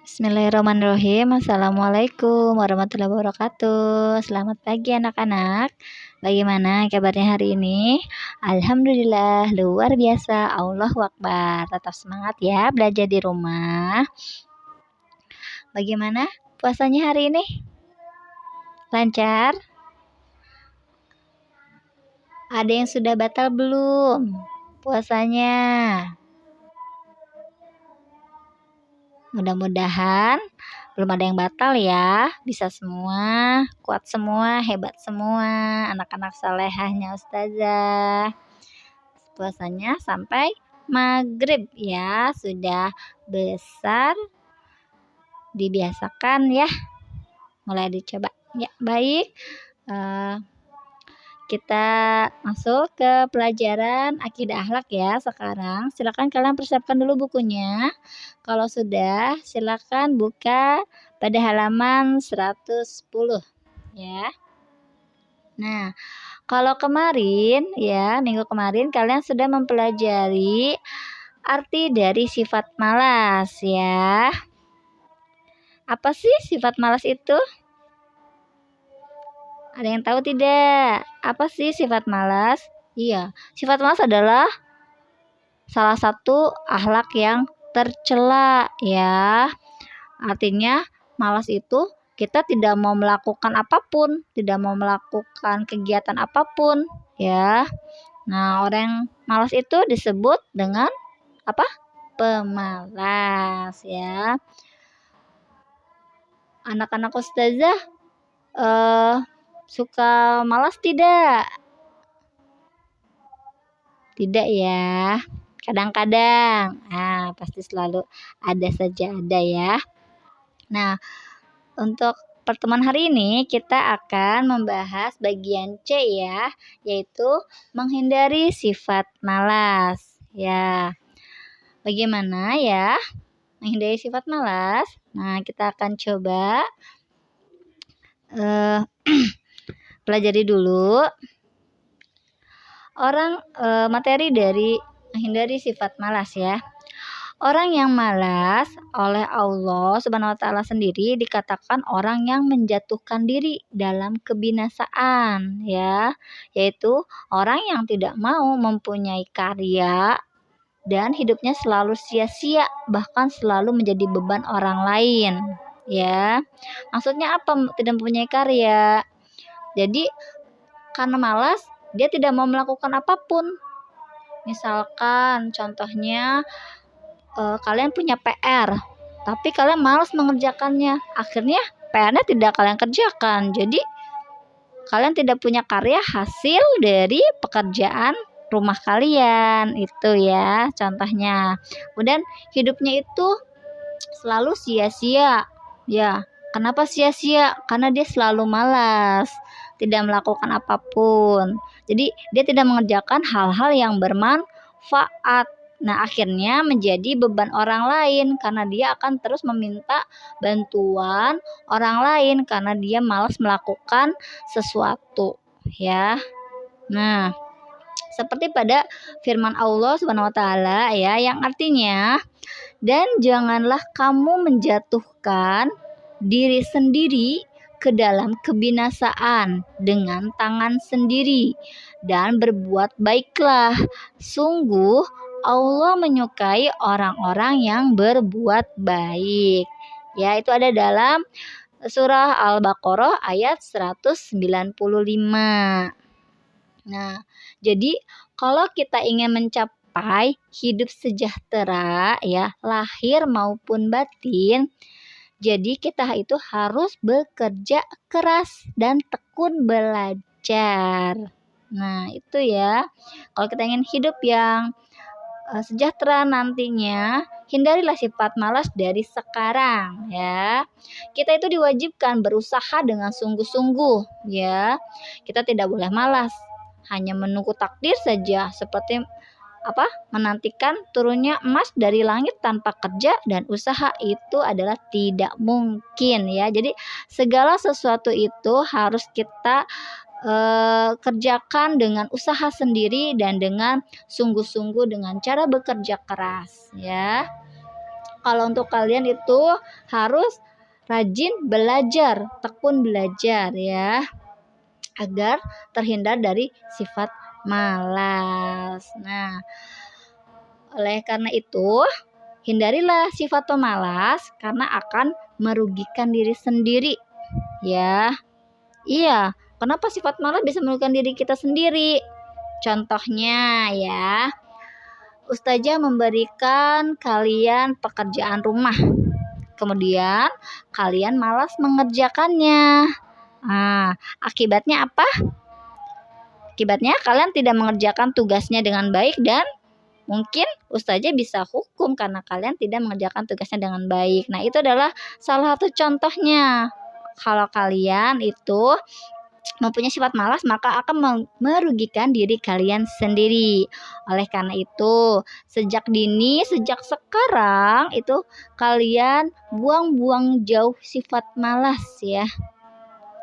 Bismillahirrahmanirrahim. Assalamualaikum warahmatullahi wabarakatuh. Selamat pagi anak-anak. Bagaimana kabarnya hari ini? Alhamdulillah luar biasa. Allahu Akbar. Tetap semangat ya belajar di rumah. Bagaimana puasanya hari ini? Lancar? Ada yang sudah batal belum puasanya? Mudah-mudahan belum ada yang batal ya. Bisa semua, kuat semua, hebat semua. Anak-anak salehahnya ustazah. Puasanya sampai maghrib ya. Sudah besar, dibiasakan ya. Mulai dicoba. Ya, baik. Kita masuk ke pelajaran akidah akhlak ya sekarang. Silakan kalian persiapkan dulu bukunya. Kalau sudah, silakan buka pada halaman 110 ya. Nah, kalau kemarin ya, minggu kemarin kalian sudah mempelajari arti dari sifat malas ya. Apa sih sifat malas itu? Ada yang tahu tidak? Apa sih sifat malas? Iya, sifat malas adalah salah satu akhlak yang tercela ya. Artinya malas itu kita tidak mau melakukan apapun, tidak mau melakukan kegiatan apapun ya. Nah, orang yang malas itu disebut dengan apa? Pemalas ya. Anak-anak ustazah suka malas tidak? Tidak ya. Kadang-kadang. Nah, pasti selalu ada saja ada ya. Nah, untuk pertemuan hari ini kita akan membahas bagian C ya, yaitu menghindari sifat malas. Ya. Bagaimana ya menghindari sifat malas? Nah, kita akan coba pelajari dulu materi dari menghindari sifat malas ya. Orang yang malas oleh Allah Subhanahu wa taala sendiri dikatakan orang yang menjatuhkan diri dalam kebinasaan ya, yaitu orang yang tidak mau mempunyai karya dan hidupnya selalu sia-sia, bahkan selalu menjadi beban orang lain ya. Maksudnya apa tidak mempunyai karya? Jadi karena malas dia tidak mau melakukan apapun. Misalkan contohnya kalian punya PR, tapi kalian malas mengerjakannya. Akhirnya PR-nya tidak kalian kerjakan. Jadi kalian tidak punya karya hasil dari pekerjaan rumah kalian. Itu ya contohnya. Kemudian hidupnya itu selalu sia-sia. Ya, kenapa sia-sia? Karena dia selalu malas, tidak melakukan apapun. Jadi dia tidak mengerjakan hal-hal yang bermanfaat. Nah, akhirnya menjadi beban orang lain karena dia akan terus meminta bantuan orang lain karena dia malas melakukan sesuatu ya. Nah, seperti pada firman Allah Subhanahu wa taala ya, yang artinya, dan janganlah kamu menjatuhkan diri sendiri ke dalam kebinasaan dengan tangan sendiri, dan berbuat baiklah. Sungguh Allah menyukai orang-orang yang berbuat baik. Ya, itu ada dalam surah Al-Baqarah ayat 195. Nah, jadi kalau kita ingin mencapai hidup sejahtera ya, lahir maupun batin, jadi kita itu harus bekerja keras dan tekun belajar. Nah, itu ya. Kalau kita ingin hidup yang sejahtera nantinya, hindarilah sifat malas dari sekarang ya. Kita itu diwajibkan berusaha dengan sungguh-sungguh ya. Kita tidak boleh malas, hanya menunggu takdir saja, seperti menantikan turunnya emas dari langit tanpa kerja dan usaha. Itu adalah tidak mungkin ya. Jadi segala sesuatu itu harus kita kerjakan dengan usaha sendiri dan dengan sungguh-sungguh dengan cara bekerja keras ya. Kalau untuk kalian itu harus rajin belajar, tekun belajar ya, agar terhindar dari sifat malas. Nah, oleh karena itu, hindarilah sifat pemalas karena akan merugikan diri sendiri ya. Iya, kenapa sifat malas bisa merugikan diri kita sendiri? Contohnya ya, Ustazah memberikan kalian pekerjaan rumah, kemudian kalian malas mengerjakannya. Nah, akibatnya apa? Akibatnya kalian tidak mengerjakan tugasnya dengan baik dan mungkin Ustazah bisa hukum karena kalian tidak mengerjakan tugasnya dengan baik. Nah, itu adalah salah satu contohnya. Kalau kalian itu mempunyai sifat malas, maka akan merugikan diri kalian sendiri. Oleh karena itu, sejak dini, sejak sekarang itu kalian buang-buang jauh sifat malas ya.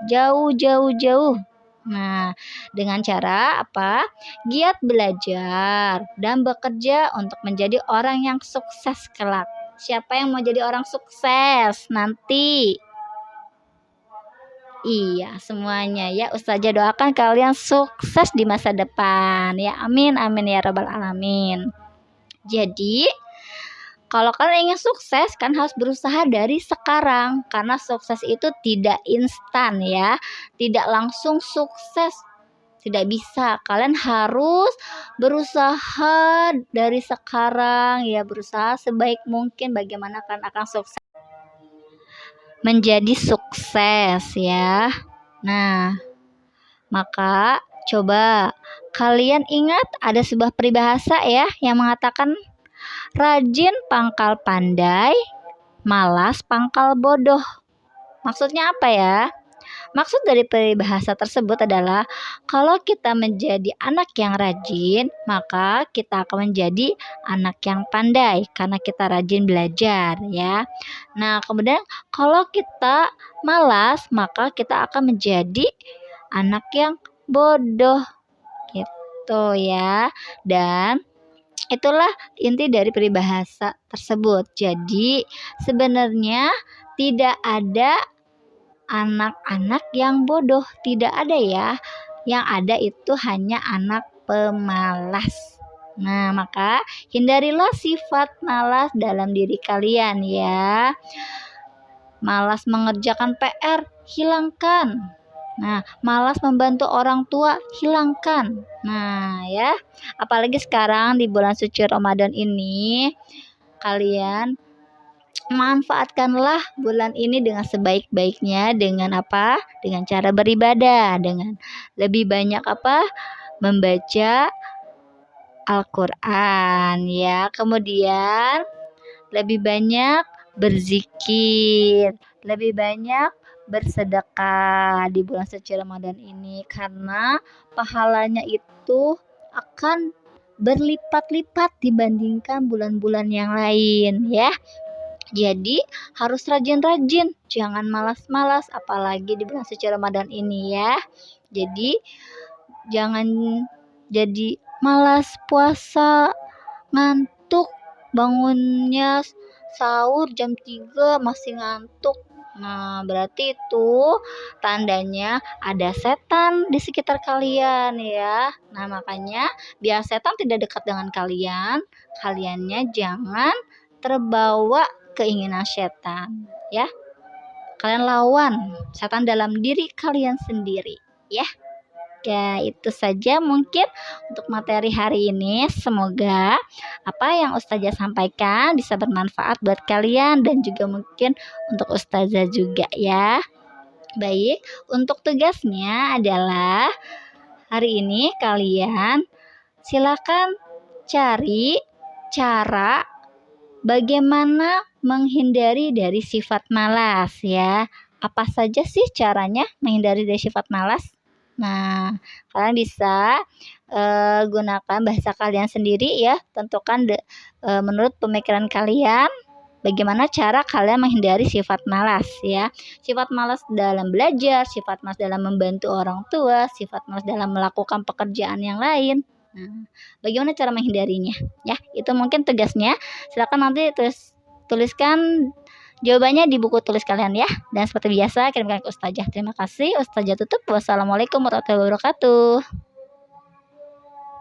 Jauh. Nah, dengan cara apa? Giat belajar dan bekerja untuk menjadi orang yang sukses kelak. Siapa yang mau jadi orang sukses nanti? Iya, semuanya ya. Ustazah doakan kalian sukses di masa depan ya. Amin ya rabbal alamin. Jadi, kalau kalian ingin sukses kan harus berusaha dari sekarang, karena sukses itu tidak instan ya. Tidak langsung sukses. Tidak bisa. Kalian harus berusaha dari sekarang ya, berusaha sebaik mungkin bagaimana kalian akan sukses. Menjadi sukses ya. Nah, maka coba kalian ingat ada sebuah peribahasa ya yang mengatakan rajin pangkal pandai, malas pangkal bodoh. Maksudnya apa ya? Maksud dari peribahasa tersebut adalah kalau kita menjadi anak yang rajin, maka kita akan menjadi anak yang pandai karena kita rajin belajar ya. Nah, kemudian kalau kita malas, maka kita akan menjadi anak yang bodoh gitu ya. Dan itulah inti dari peribahasa tersebut. Jadi sebenarnya tidak ada anak-anak yang bodoh, tidak ada ya. Yang ada itu hanya anak pemalas. Nah, maka hindarilah sifat malas dalam diri kalian ya. Malas mengerjakan PR, hilangkan. Nah, malas membantu orang tua, hilangkan. Nah, ya. Apalagi sekarang di bulan suci Ramadan ini, kalian manfaatkanlah bulan ini dengan sebaik-baiknya. Dengan apa? Dengan cara beribadah, dengan lebih banyak apa? Membaca Al-Quran ya. Kemudian lebih banyak berzikir, lebih banyak bersedekah di bulan suci Ramadan ini, karena pahalanya itu akan berlipat-lipat dibandingkan bulan-bulan yang lain ya. Jadi harus rajin-rajin, jangan malas-malas, apalagi di bulan suci Ramadan ini ya. Jadi jangan jadi malas puasa, ngantuk, bangunnya sahur jam 3 masih ngantuk. Nah, berarti itu tandanya ada setan di sekitar kalian ya. Nah, makanya biar setan tidak dekat dengan kalian, kaliannya jangan terbawa keinginan setan ya. Kalian lawan setan dalam diri kalian sendiri ya. Ya, itu saja mungkin untuk materi hari ini. Semoga apa yang Ustazah sampaikan bisa bermanfaat buat kalian dan juga mungkin untuk Ustazah juga ya. Baik, untuk tugasnya adalah hari ini kalian silakan cari cara bagaimana menghindari dari sifat malas ya. Apa saja sih caranya menghindari dari sifat malas? Nah, kalian bisa gunakan bahasa kalian sendiri ya. Tentukan menurut pemikiran kalian bagaimana cara kalian menghindari sifat malas ya. Sifat malas dalam belajar, sifat malas dalam membantu orang tua, sifat malas dalam melakukan pekerjaan yang lain. Nah, bagaimana cara menghindarinya ya? Itu mungkin tugasnya. Silakan nanti tuliskan jawabannya di buku tulis kalian ya. Dan seperti biasa kirimkan ke Ustazah. Terima kasih. Ustazah tutup. Wassalamualaikum warahmatullahi wabarakatuh.